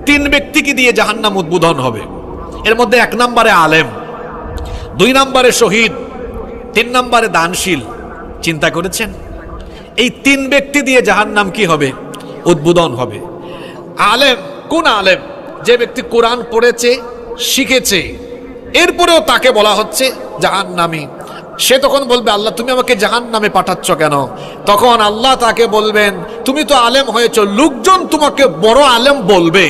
তিন ব্যক্তিকে দিয়ে জাহান্নাম উদ্বোধন হবে। এর মধ্যে 1 নম্বরে আলেম, 2 নম্বরে শহীদ, 3 নম্বরে দানশীল। চিন্তা করেছেন এই 3 ব্যক্তি দিয়ে জাহান্নাম কি হবে? উদ্বোধন হবে। আলেম, কোন আলেম? যে ব্যক্তি কোরআন পড়েছে, শিখেছে, এরপরেও তাকে বলা হচ্ছে জাহান্নামী। সে তখন বলবে, আল্লাহ তুমি আমাকে জাহান্নামে পাঠাচ্ছ কেন? তখন আল্লাহ তাকে বলবেন, তুমি তো আলেম হয়েছ, লোকজন তোমাকে বড় আলেম বলবে,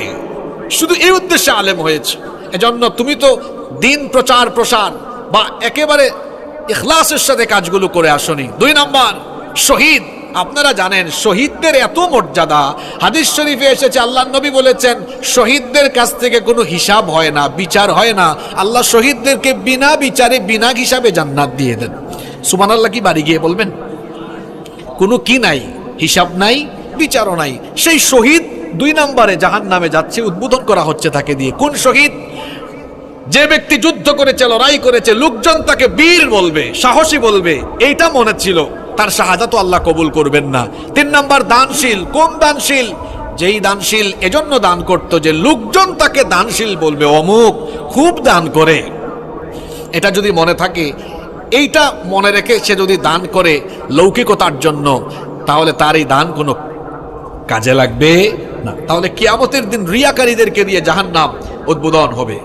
শুধু এই উদ্দেশ্যে আলেম হয়েছে। এজন্য তুমি তো দিন প্রচার প্রসার বা একেবারে ইখলাসের সাথে কাজগুলো করে আসনি। 2 নম্বর শহীদ। আপনারা জানেন শহীদদের এত মর্যাদা, হাদিস শরীফে এসেছে, আল্লাহ নবী বলেছেন শহীদদের কাছ থেকে কোনো হিসাব হয় না, বিচার হয় না। আল্লাহ শহীদদেরকে বিনা বিচারে বিনা হিসাবে জান্নাত দিয়ে দেন। সুবহানাল্লাহ কি বাড়ি গিয়ে বলবেন? কোনো কি নাই, হিসাব নাই, বিচারও নাই। সেই শহীদ 2 নম্বরে জাহান্নামে যাচ্ছে, উদ্বোধন করা হচ্ছে তাকে দিয়ে। কোন শহীদ? যে ব্যক্তি যুদ্ধ করেছে, লড়াই করেছে, লোকজন তাকে বীর বলবে, সাহসী বলবে, এইটা মনে ছিল, তার শাহাদাত আল্লাহ কবুল করবেন না। 3 নম্বর দানশীল। কোন দানশীল? যেই দানশীল এজন্য দান করত যে লোকজন তাকে দানশীল বলবে, অমুক খুব দান করে। এটা যদি মনে থাকে, এইটা মনে রেখে সে যদি দান করে লৌকিকতার জন্য, তাহলে তার এই দান কোনো কাজে লাগবে না। তাহলে কিয়ামতের দিন রিয়াকারীদেরকে দিয়ে জাহান্নাম উদ্বোধন হবে।